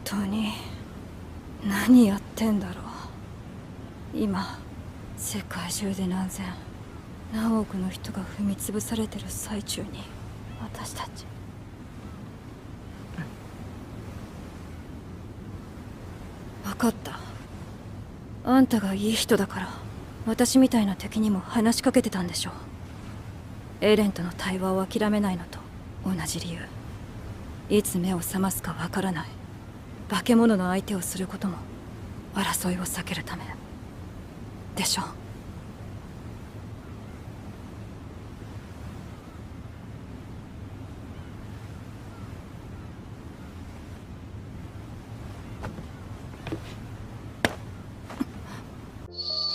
当に何やってんだろう。今世界中で何千何億の人が踏み潰されてる最中に私たち。分かった。あんたがいい人だから私みたいな敵にも話しかけてたんでしょう。エレンとの対話を諦めないのと同じ理由。いつ目を覚ますかわからない化け物の相手をすることも争いを避けるためでしょう。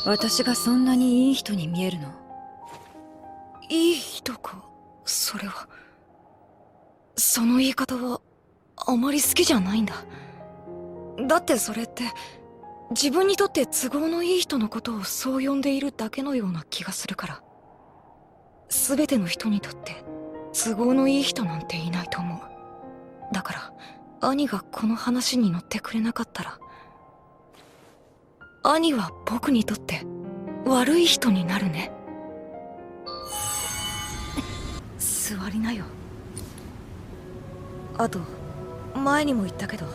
私がそんなにいい人に見えるの？いい人か、それは。その言い方はあまり好きじゃないんだ。だってそれって自分にとって都合のいい人のことをそう呼んでいるだけのような気がするから。全ての人にとって都合のいい人なんていないと思う。だから兄がこの話に乗ってくれなかったら、兄は僕にとって悪い人になるね。座りなよ。あと前にも言ったけど、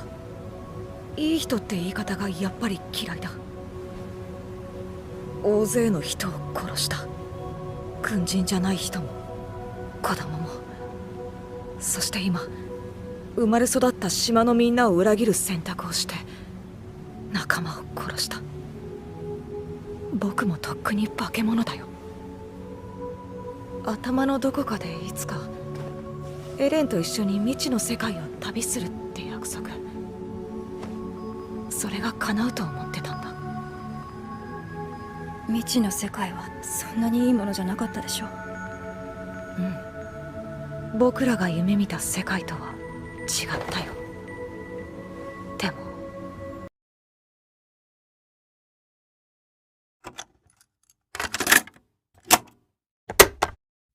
いい人って言い方がやっぱり嫌いだ。大勢の人を殺した。軍人じゃない人も子供も、そして今生まれ育った島のみんなを裏切る選択をして仲間を殺した。僕もとっくに化け物だよ。頭のどこかでいつかエレンと一緒に未知の世界を旅するって約束、それが叶うと思ってたんだ。未知の世界はそんなにいいものじゃなかったでしょ。うん、僕らが夢見た世界とは違ったよ。でも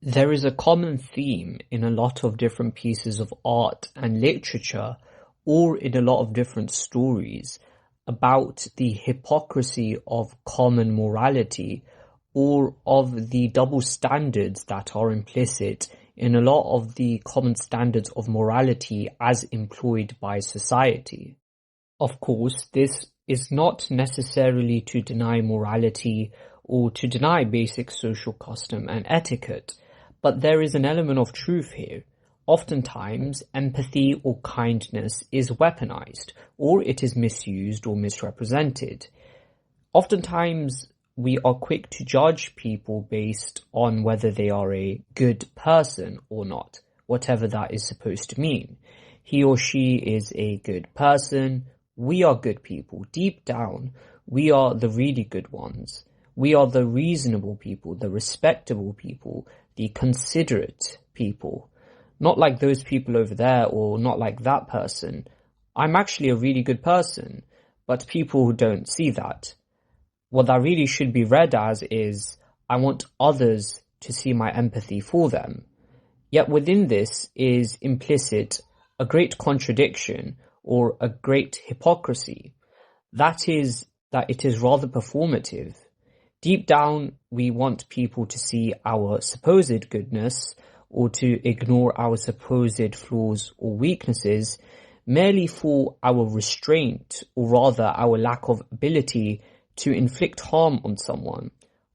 There is a common theme in a lot of different pieces of art and literature, or in a lot of different stories, about the hypocrisy of common morality, or of the double standards that are implicit in a lot of the common standards of morality as employed by society. Of course, this is not necessarily to deny morality or to deny basic social custom and etiquette, but there is an element of truth here. Oftentimes, empathy or kindness is weaponized, or it is misused or misrepresented. Oftentimes, we are quick to judge people based on whether they are a good person or not, whatever that is supposed to mean. He or she is a good person. We are good people. Deep down, we are the really good ones. We are the reasonable people, the respectable people, the considerate people. Not like those people over there or not like that person. I'm actually a really good person, but people don't see that. What that really should be read as is, I want others to see my empathy for them. Yet within this is implicit a great contradiction or a great hypocrisy. That is that it is rather performative. Deep down, we want people to see our supposed goodness or to ignore our supposed flaws or weaknesses merely for our restraint, or rather our lack of ability to inflict harm on someone.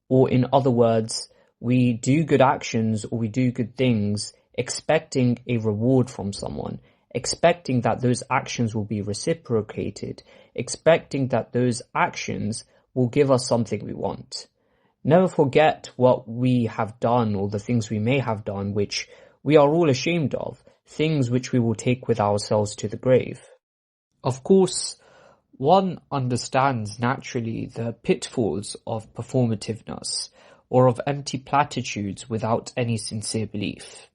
Or in other words, we do good actions or we do good things expecting a reward from someone, expecting that those actions will be reciprocated, expecting that those actions will give us something we want. Never forget what we have done or the things we may have done which we are all ashamed of, things which we will take with ourselves to the grave. Of course, one understands naturally the pitfalls of performativeness or of empty platitudes without any sincere belief.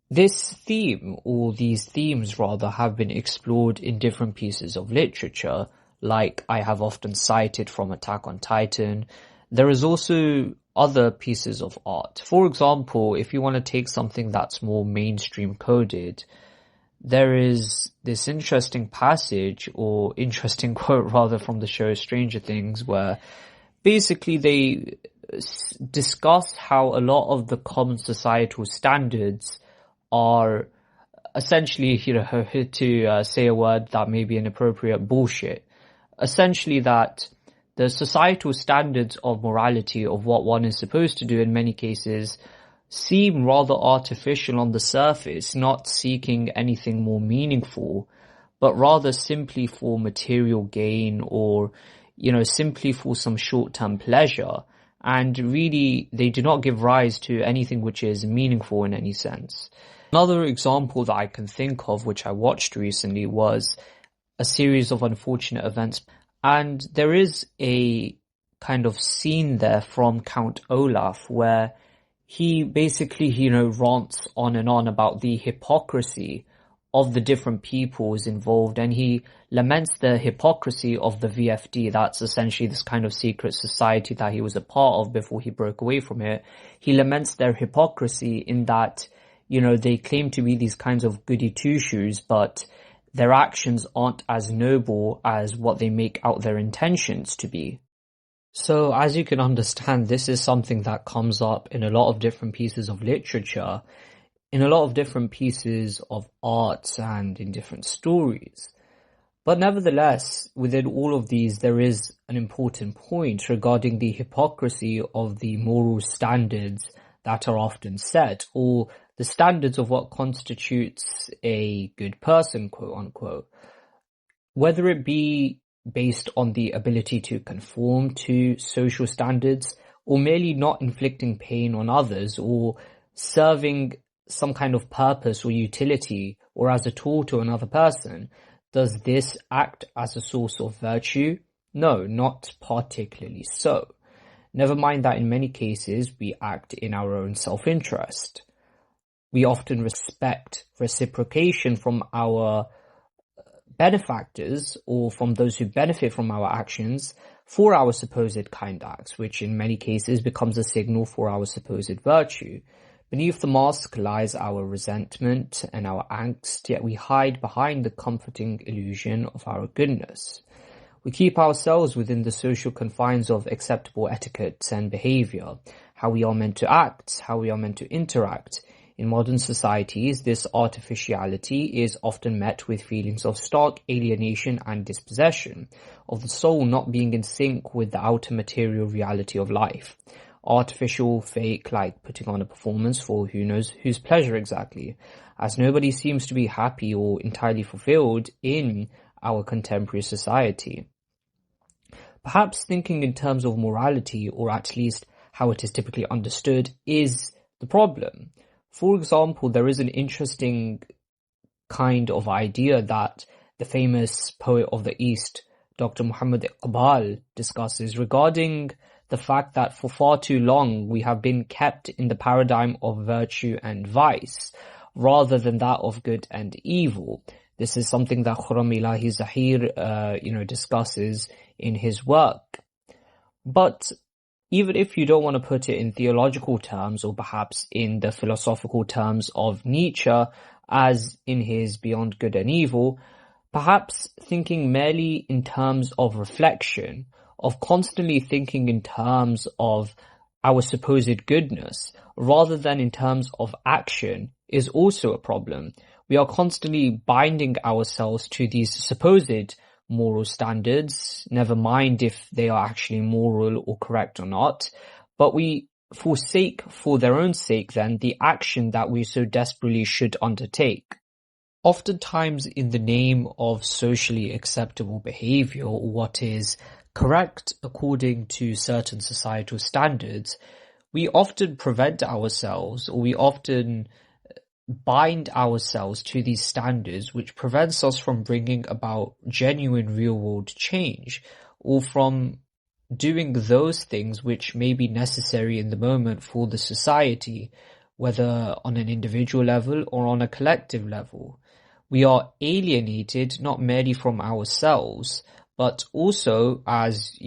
This theme, or these themes rather, have been explored in different pieces of literature, like I have often cited from Attack on Titan. There is also other pieces of art. For example, if you want to take something that's more mainstream coded, there is this interesting passage, or interesting quote rather, from the show Stranger Things, where basically they discuss how a lot of the common societal standards are essentially, to say a word that may be inappropriate, bullshit. Essentially that the societal standards of morality, of what one is supposed to do in many cases, seem rather artificial on the surface, not seeking anything more meaningful, but rather simply for material gain, or, simply for some short-term pleasure. And really, they do not give rise to anything which is meaningful in any sense. Another example that I can think of, which I watched recently, was a series of unfortunate events. And there is a kind of scene there from Count Olaf where he basically, rants on and on about the hypocrisy of the different peoples involved, and he laments the hypocrisy of the VFD. That's essentially this kind of secret society that he was a part of before he broke away from it. He laments their hypocrisy in that, they claim to be these kinds of goody two-shoes, but their actions aren't as noble as what they make out their intentions to be. So, as you can understand, this is something that comes up in a lot of different pieces of literature, in a lot of different pieces of art, and in different stories. But nevertheless, within all of these, there is an important point regarding the hypocrisy of the moral standards that are often set, or the standards of what constitutes a good person, quote unquote. Whether it be based on the ability to conform to social standards, or merely not inflicting pain on others, or serving some kind of purpose or utility, or as a tool to another person, does this act as a source of virtue? No, not particularly so. Never mind that in many cases we act in our own self-interest. We often expect reciprocation from our benefactors, or from those who benefit from our actions, for our supposed kind acts, which in many cases becomes a signal for our supposed virtue. Beneath the mask lies our resentment and our angst, yet we hide behind the comforting illusion of our goodness. We keep ourselves within the social confines of acceptable etiquette and behavior, how we are meant to act, how we are meant to interact. In modern societies, this artificiality is often met with feelings of stark alienation and dispossession, of the soul not being in sync with the outer material reality of life. Artificial, fake, like putting on a performance for who knows whose pleasure exactly, as nobody seems to be happy or entirely fulfilled in our contemporary society. Perhaps thinking in terms of morality, or at least how it is typically understood, is the problem. For example, there is an interesting kind of idea that the famous poet of the East, Dr. Muhammad Iqbal, discusses regarding the fact that for far too long we have been kept in the paradigm of virtue and vice, rather than that of good and evil. This is something that Khurram Ilahi Zahir, discusses in his work. But even if you don't want to put it in theological terms, or perhaps in the philosophical terms of Nietzsche, as in his Beyond Good and Evil, perhaps thinking merely in terms of reflection, of constantly thinking in terms of our supposed goodness, rather than in terms of action, is also a problem. We are constantly binding ourselves to these supposed moral standards, never mind if they are actually moral or correct or not, but we forsake for their own sake then the action that we so desperately should undertake. Oftentimes in the name of socially acceptable behavior, or what is correct according to certain societal standards, we often prevent ourselves, or we often bind ourselves to these standards, which prevents us from bringing about genuine real-world change, or from doing those things which may be necessary in the moment for the society, whether on an individual level or on a collective level. We are alienated not merely from ourselves, but also, as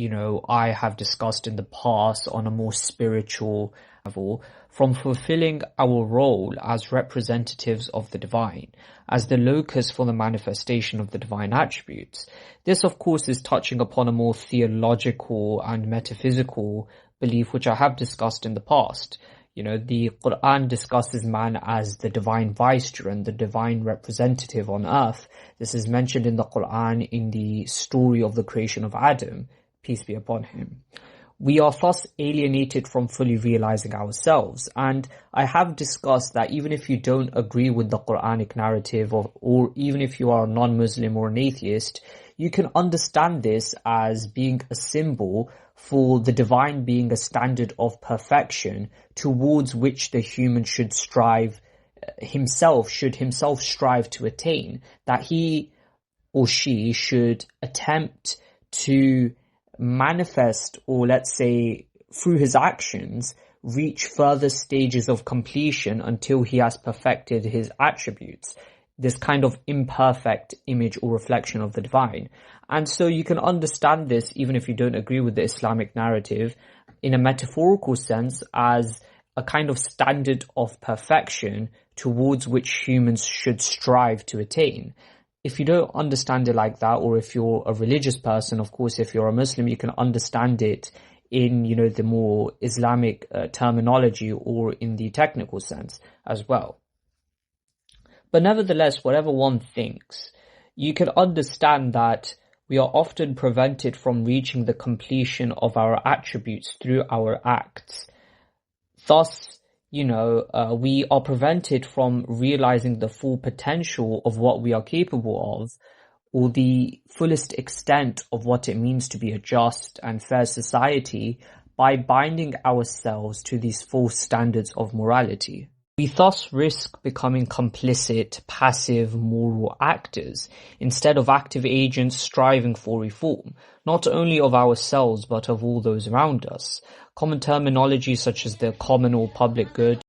I have discussed in the past on a more spiritual level, from fulfilling our role as representatives of the divine, as the locus for the manifestation of the divine attributes. This, of course, is touching upon a more theological and metaphysical belief which I have discussed in the past. You know, the Quran discusses man as the divine vicegerent, the divine representative on earth. This is mentioned in the Quran in the story of the creation of Adam, peace be upon him. We are thus alienated from fully realizing ourselves. And I have discussed that even if you don't agree with the Quranic narrative, or even if you are a non-Muslim or an atheist, you can understand this as being a symbol for the divine being a standard of perfection towards which the human should strive himself strive to attain, that he or she should attempt to manifest, or let's say through his actions, reach further stages of completion until he has perfected his attributes, this kind of imperfect image or reflection of the divine. And so you can understand this, even if you don't agree with the Islamic narrative, in a metaphorical sense as a kind of standard of perfection towards which humans should strive to attain. If you don't understand it like that, or if you're a religious person, of course, if you're a Muslim, you can understand it in, the more Islamic terminology or in the technical sense as well. But nevertheless, whatever one thinks, you can understand that we are often prevented from reaching the completion of our attributes through our acts. Thus, we are prevented from realizing the full potential of what we are capable of, or the fullest extent of what it means to be a just and fair society, by binding ourselves to these false standards of morality. We thus risk becoming complicit, passive, moral actors, instead of active agents striving for reform, not only of ourselves but of all those around us. Common terminology such as the common or public good,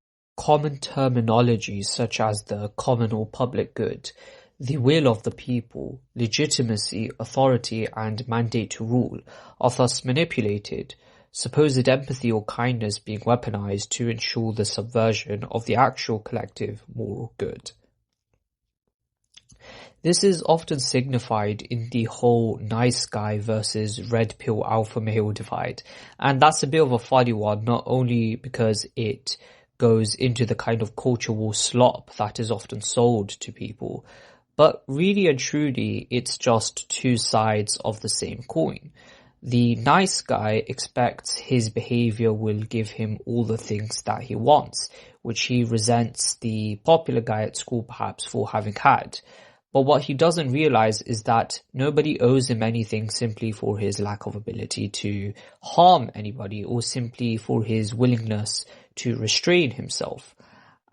the will of the people, legitimacy, authority, and mandate to rule are thus manipulated, supposed empathy or kindness being weaponized to ensure the subversion of the actual collective moral good. This is often signified in the whole nice guy versus red pill alpha male divide, and that's a bit of a funny one, not only because it goes into the kind of culture war slop that is often sold to people, but really and truly it's just two sides of the same coin. The nice guy expects his behavior will give him all the things that he wants, which he resents the popular guy at school perhaps for having had. But what he doesn't realize is that nobody owes him anything simply for his lack of ability to harm anybody, or simply for his willingness to restrain himself.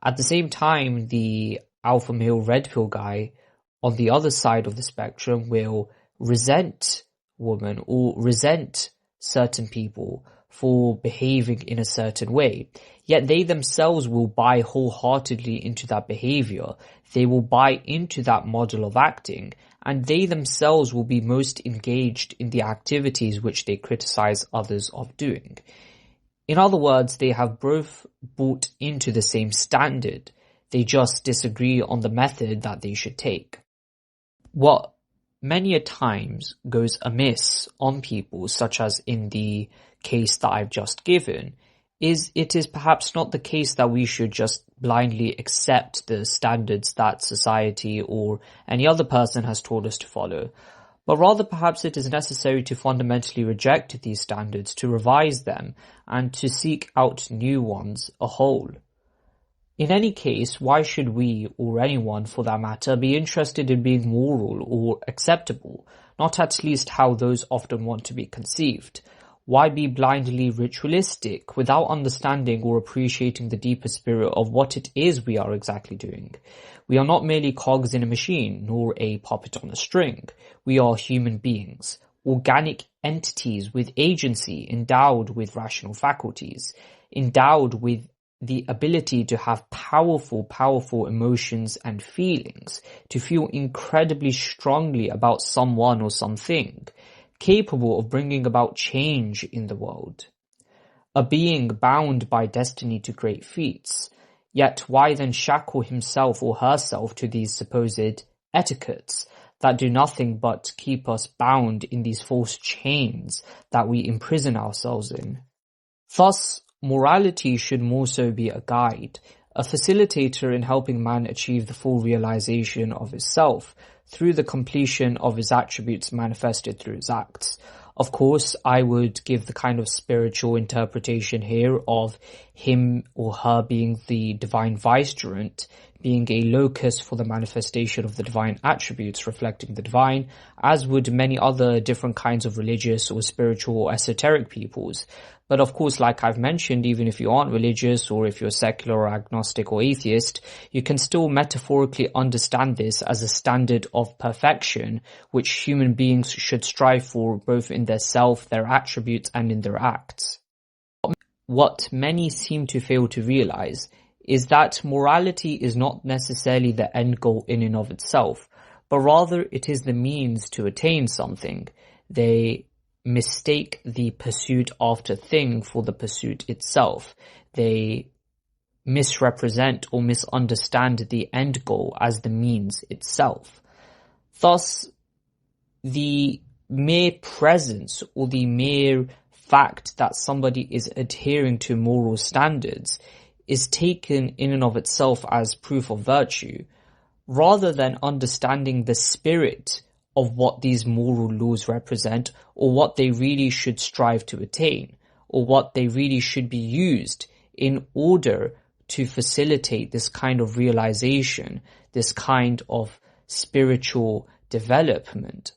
At the same time, the alpha male red pill guy on the other side of the spectrum will resent women or resent certain people for behaving in a certain way. Yet they themselves will buy wholeheartedly into that behavior. They will buy into that model of acting, and they themselves will be most engaged in the activities which they criticize others of doing. In other words, they have both bought into the same standard. They just disagree on the method that they should take. What many a times goes amiss on people, such as in the case that I've just given, is it is perhaps not the case that we should just blindly accept the standards that society or any other person has told us to follow, but rather perhaps it is necessary to fundamentally reject these standards, to revise them, and to seek out new ones a whole. In any case, why should we, or anyone for that matter, be interested in being moral or acceptable, not at least how those often want to be conceived? Why be blindly ritualistic without understanding or appreciating the deeper spirit of what it is we are exactly doing? We are not merely cogs in a machine, nor a puppet on a string. We are human beings, organic entities with agency, endowed with rational faculties, endowed with the ability to have powerful emotions and feelings, to feel incredibly strongly about someone or something, capable of bringing about change in the world. a being bound by destiny to great feats. Yet why then shackle himself or herself to these supposed etiquettes that do nothing but keep us bound in these false chains that we imprison ourselves in? Thus, morality should more so be a guide, a facilitator in helping man achieve the full realization of his self through the completion of his attributes manifested through his acts. Of course, I would give the kind of spiritual interpretation here of him or her being the divine vicegerent, being a locus for the manifestation of the divine attributes reflecting the divine, as would many other different kinds of religious or spiritual or esoteric peoples. But of course, like I've mentioned, even if you aren't religious or if you're secular or agnostic or atheist, you can still metaphorically understand this as a standard of perfection which human beings should strive for both in their self, their attributes, and in their acts. What many seem to fail to realize is that morality is not necessarily the end goal in and of itself, but rather it is the means to attain something. They mistake the pursuit after thing for the pursuit itself. They misrepresent or misunderstand the end goal as the means itself. Thus, the mere presence or the mere fact that somebody is adhering to moral standards is taken in and of itself as proof of virtue, rather than understanding the spirit of what these moral laws represent, or what they really should strive to attain, or what they really should be used in order to facilitate this kind of realization, this kind of spiritual development.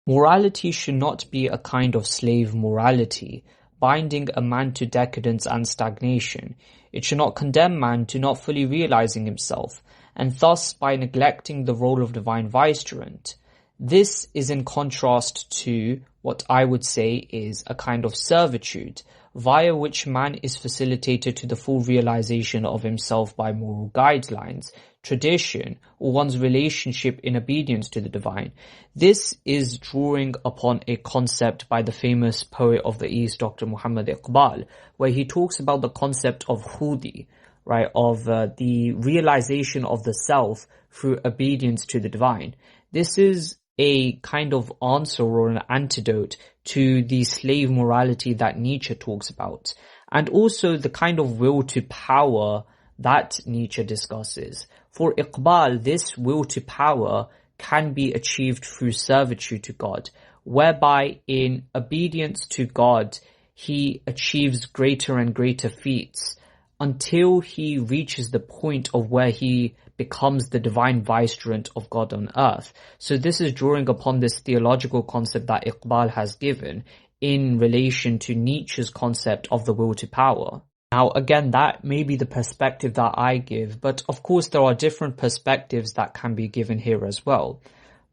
Morality should not be a kind of slave morality, binding a man to decadence and stagnation. It should not condemn man to not fully realizing himself, and thus by neglecting the role of divine vicegerent. This is in contrast to what I would say is a kind of servitude, via which man is facilitated to the full realization of himself by moral guidelines, tradition, or one's relationship in obedience to the divine. This is drawing upon a concept by the famous poet of the East, Dr. Muhammad Iqbal, where he talks about the concept of khudi, right, of the realization of the self through obedience to the divine. This is a kind of answer or an antidote to the slave morality that Nietzsche talks about, and also the kind of will to power that Nietzsche discusses. For Iqbal, this will to power can be achieved through servitude to God, whereby in obedience to God, he achieves greater and greater feats until he reaches the point of where he becomes the divine vicegerent of God on earth. So this is drawing upon this theological concept that Iqbal has given in relation to Nietzsche's concept of the will to power. Now, again, that may be the perspective that I give, but of course there are different perspectives that can be given here as well.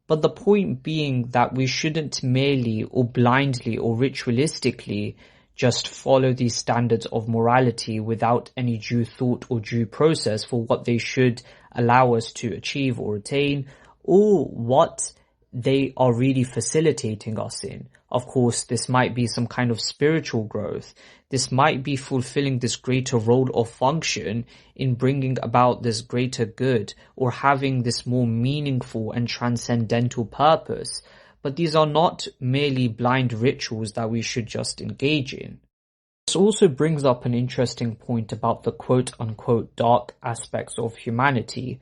But the point being that we shouldn't merely or blindly or ritualistically just follow these standards of morality without any due thought or due process for what they should allow us to achieve or attain, or what they are really facilitating us in. Of course, this might be some kind of spiritual growth. This might be fulfilling this greater role or function in bringing about this greater good, or having this more meaningful and transcendental purpose. But these are not merely blind rituals that we should just engage in. This also brings up an interesting point about the quote-unquote dark aspects of humanity,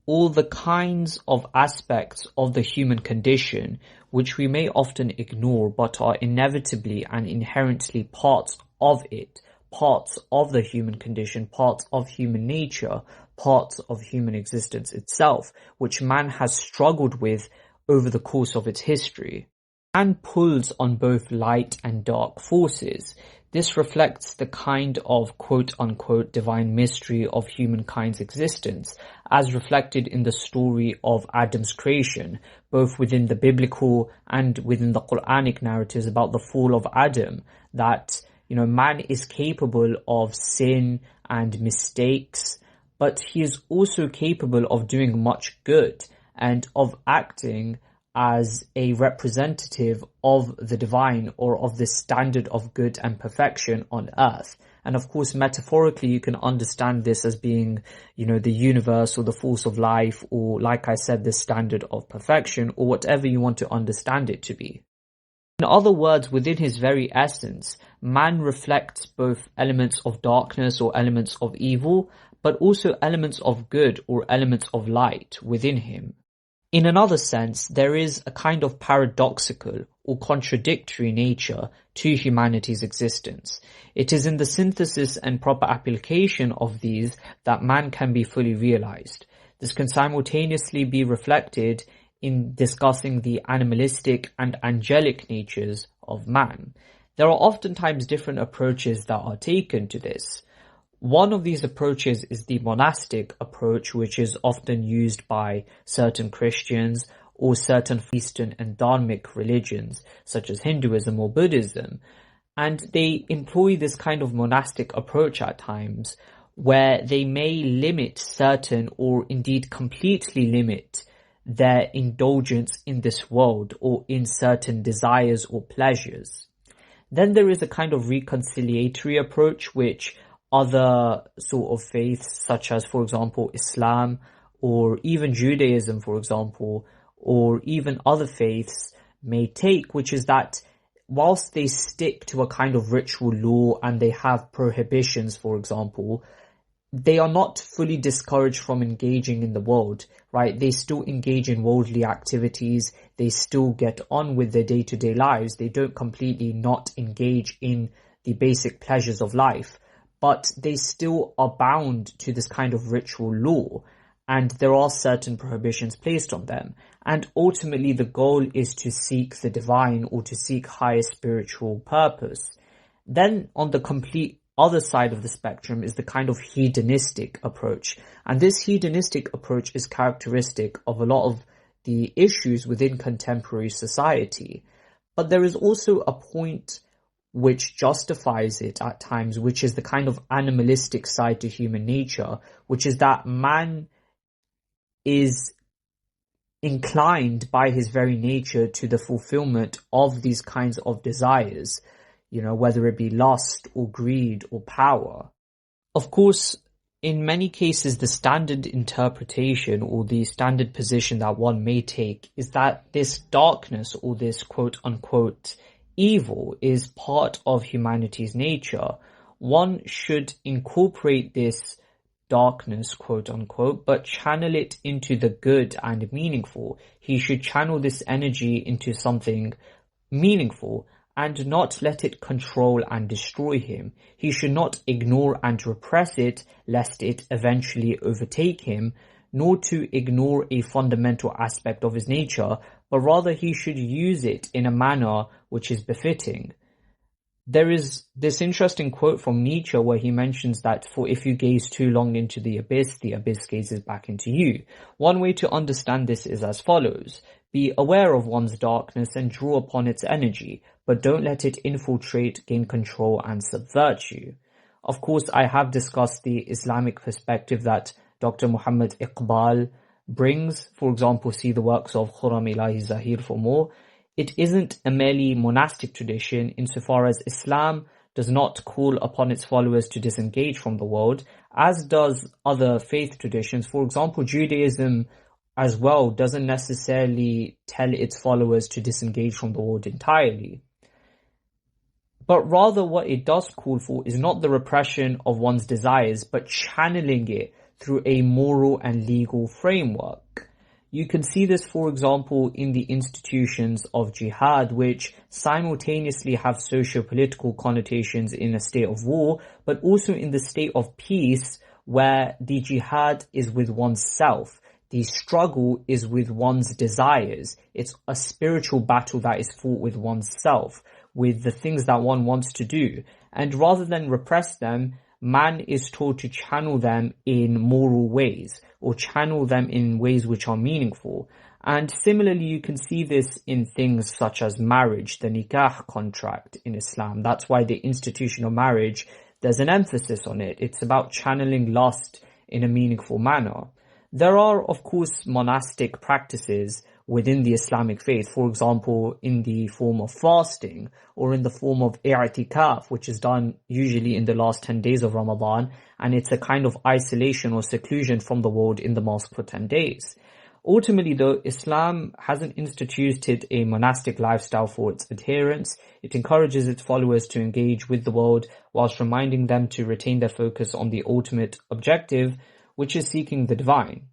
all the kinds of aspects of the human condition which we may often ignore but are inevitably and inherently parts of it, parts of the human condition, parts of human nature, parts of human existence itself, which man has struggled with over the course of its history. Man pulls on both light and dark forces. This reflects the kind of quote-unquote divine mystery of humankind's existence, as reflected in the story of Adam's creation, both within the biblical and within the Quranic narratives about the fall of Adam, that, man is capable of sin and mistakes, but he is also capable of doing much good and of acting as a representative of the divine or of the standard of good and perfection on earth. And of course, metaphorically, you can understand this as being, the universe or the force of life, or like I said, the standard of perfection, or whatever you want to understand it to be. In other words, within his very essence, man reflects both elements of darkness or elements of evil, but also elements of good or elements of light within him. In another sense, there is a kind of paradoxical or contradictory nature to humanity's existence. It is in the synthesis and proper application of these that man can be fully realized. This can simultaneously be reflected in discussing the animalistic and angelic natures of man. There are oftentimes different approaches that are taken to this. One of these approaches is the monastic approach, which is often used by certain Christians or certain Eastern and Dharmic religions, such as Hinduism or Buddhism. And they employ this kind of monastic approach at times, where they may limit certain or indeed completely limit their indulgence in this world or in certain desires or pleasures. Then there is a kind of reconciliatory approach, which other sort of faiths, such as, for example, Islam or even Judaism, for example, or even other faiths may take, which is that whilst they stick to a kind of ritual law and they have prohibitions, for example, they are not fully discouraged from engaging in the world, right? They still engage in worldly activities. They still get on with their day-to-day lives. They don't completely not engage in the basic pleasures of life, but they still are bound to this kind of ritual law, and there are certain prohibitions placed on them. And ultimately the goal is to seek the divine or to seek higher spiritual purpose. Then on the complete other side of the spectrum is the kind of hedonistic approach. And this hedonistic approach is characteristic of a lot of the issues within contemporary society. But there is also a point which justifies it at times, which is the kind of animalistic side to human nature, which is that man is inclined by his very nature to the fulfillment of these kinds of desires, whether it be lust or greed or power. Of course, in many cases, the standard interpretation or the standard position that one may take is that this darkness or this quote unquote evil is part of humanity's nature. One should incorporate this darkness, quote unquote, but channel it into the good and meaningful. He should channel this energy into something meaningful and not let it control and destroy him. He should not ignore and repress it lest it eventually overtake him, nor to ignore a fundamental aspect of his nature, but rather he should use it in a manner which is befitting. There is this interesting quote from Nietzsche where he mentions that for if you gaze too long into the abyss gazes back into you. One way to understand this is as follows: be aware of one's darkness and draw upon its energy, but don't let it infiltrate, gain control and subvert you. Of course, I have discussed the Islamic perspective that Dr. Muhammad Iqbal brings. For example, see the works of Khurram Ilahi Zahir for more. It isn't a merely monastic tradition insofar as Islam does not call upon its followers to disengage from the world, as does other faith traditions. For example, Judaism as well doesn't necessarily tell its followers to disengage from the world entirely. But rather what it does call for is not the repression of one's desires, but channeling it through a moral and legal framework. You can see this, for example, in the institutions of jihad, which simultaneously have socio-political connotations in a state of war, but also in the state of peace, where the jihad is with oneself. The struggle is with one's desires. It's a spiritual battle that is fought with oneself, with the things that one wants to do. And rather than repress them, man is told to channel them in moral ways, or channel them in ways which are meaningful. And similarly, you can see this in things such as marriage, the nikah contract in Islam. That's why the institution of marriage, there's an emphasis on it. It's about channeling lust in a meaningful manner. There are, of course, monastic practices within the Islamic faith, for example, in the form of fasting or in the form of i'tikaf, which is done usually in the last 10 days of Ramadan, and it's a kind of isolation or seclusion from the world in the mosque for 10 days. Ultimately, though, Islam hasn't instituted a monastic lifestyle for its adherents. It encourages its followers to engage with the world whilst reminding them to retain their focus on the ultimate objective, which is seeking the divine.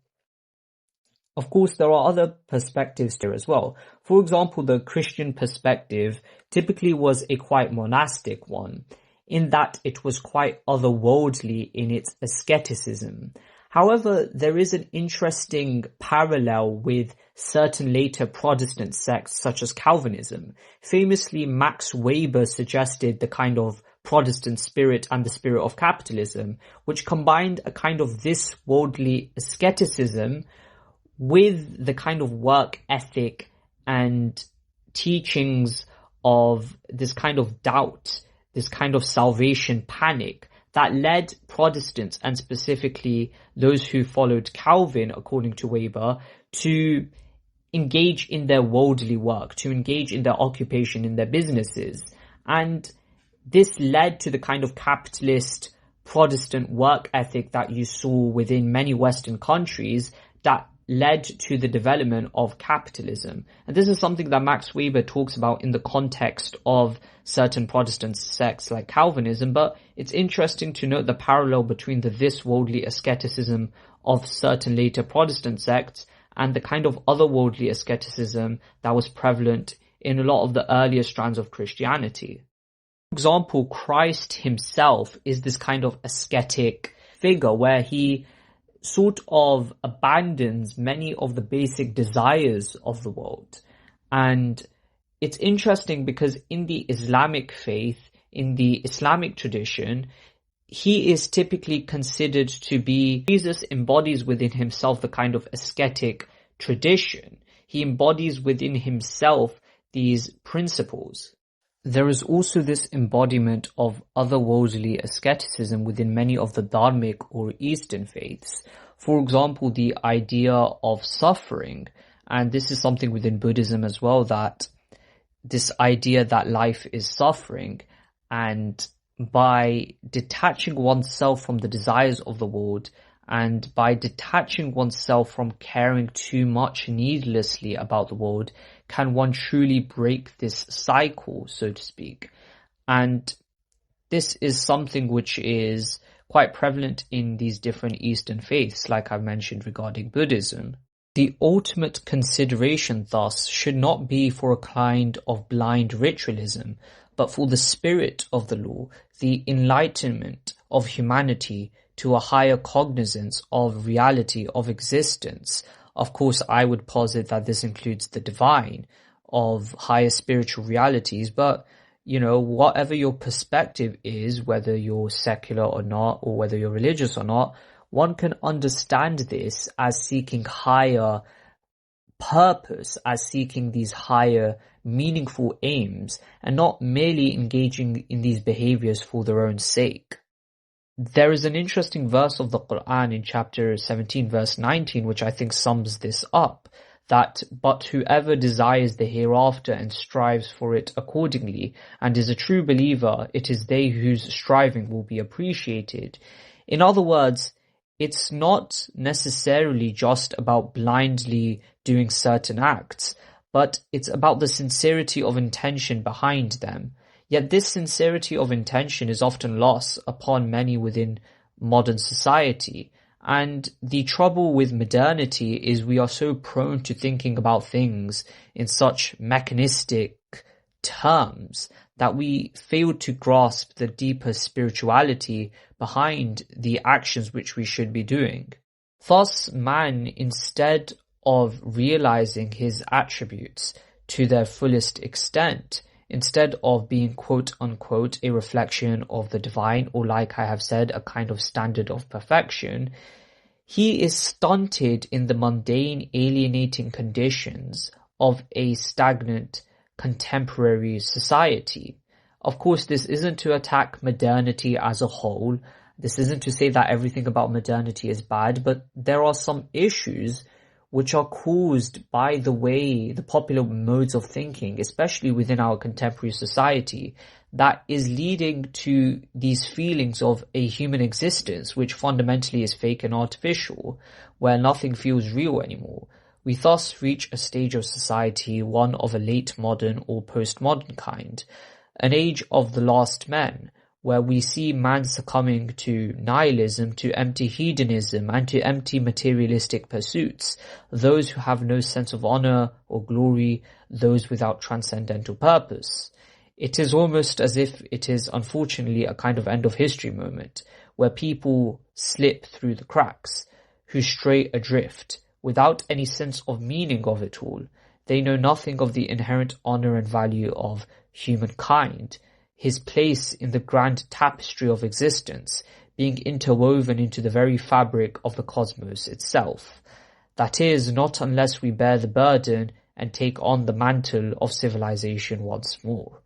Of course, there are other perspectives here as well. For example, the Christian perspective typically was a quite monastic one, in that it was quite otherworldly in its asceticism. However, there is an interesting parallel with certain later Protestant sects such as Calvinism. Famously, Max Weber suggested the kind of Protestant spirit and the spirit of capitalism, which combined a kind of this worldly asceticism with the kind of work ethic and teachings of this kind of doubt, this kind of salvation panic that led Protestants, and specifically those who followed Calvin, according to Weber, to engage in their worldly work, to engage in their occupation, in their businesses. And this led to the kind of capitalist Protestant work ethic that you saw within many Western countries that led to the development of capitalism. And this is something that Max Weber talks about in the context of certain Protestant sects like Calvinism, but it's interesting to note the parallel between this worldly asceticism of certain later Protestant sects and the kind of otherworldly asceticism that was prevalent in a lot of the earlier strands of Christianity. For example, Christ himself is this kind of ascetic figure where he sort of abandons many of the basic desires of the world. And it's interesting because in the Islamic faith, in the Islamic tradition, he is typically considered to be, Jesus embodies within himself the kind of ascetic tradition. He embodies within himself these principles. There is also this embodiment of otherworldly asceticism within many of the Dharmic or Eastern faiths. For example, the idea of suffering, and this is something within Buddhism as well, that this idea that life is suffering, and by detaching oneself from the desires of the world, and by detaching oneself from caring too much needlessly about the world, can one truly break this cycle, so to speak. And this is something which is quite prevalent in these different Eastern faiths, like I've mentioned regarding Buddhism. The ultimate consideration, thus, should not be for a kind of blind ritualism, but for the spirit of the law, the enlightenment of humanity to a higher cognizance of reality of existence. Of course, I would posit that this includes the divine, of higher spiritual realities, but whatever your perspective is, whether you're secular or not, or whether you're religious or not, one can understand this as seeking higher purpose, as seeking these higher meaningful aims, and not merely engaging in these behaviors for their own sake. There is an interesting verse of the Quran in chapter 17 verse 19 which I think sums this up, that but whoever desires the hereafter and strives for it accordingly and is a true believer, it is they whose striving will be appreciated. In other words, it's not necessarily just about blindly doing certain acts, but it's about the sincerity of intention behind them. Yet this sincerity of intention is often lost upon many within modern society. And the trouble with modernity is we are so prone to thinking about things in such mechanistic terms that we fail to grasp the deeper spirituality behind the actions which we should be doing. Thus, man, instead of realizing his attributes to their fullest extent, instead of being quote-unquote a reflection of the divine, or like I have said, a kind of standard of perfection, he is stunted in the mundane, alienating conditions of a stagnant contemporary society. Of course, this isn't to attack modernity as a whole. This isn't to say that everything about modernity is bad, but there are some issues which are caused by the popular modes of thinking, especially within our contemporary society, that is leading to these feelings of a human existence, which fundamentally is fake and artificial, where nothing feels real anymore. We thus reach a stage of society, one of a late modern or postmodern kind, an age of the last men, where we see man succumbing to nihilism, to empty hedonism, and to empty materialistic pursuits, those who have no sense of honor or glory, those without transcendental purpose. It is almost as if it is unfortunately a kind of end of history moment, where people slip through the cracks, who stray adrift, without any sense of meaning of it all. They know nothing of the inherent honor and value of humankind, his place in the grand tapestry of existence, being interwoven into the very fabric of the cosmos itself. That is, not unless we bear the burden and take on the mantle of civilization once more.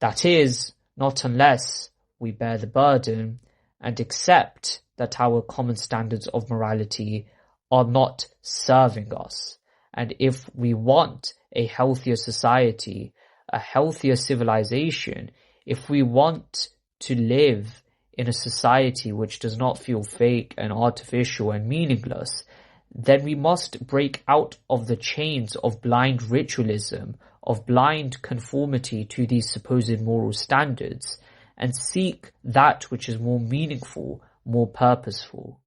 That is, not unless we bear the burden and accept that our common standards of morality are not serving us. And if we want a healthier society, a healthier civilization, if we want to live in a society which does not feel fake and artificial and meaningless, then we must break out of the chains of blind ritualism, of blind conformity to these supposed moral standards, and seek that which is more meaningful, more purposeful.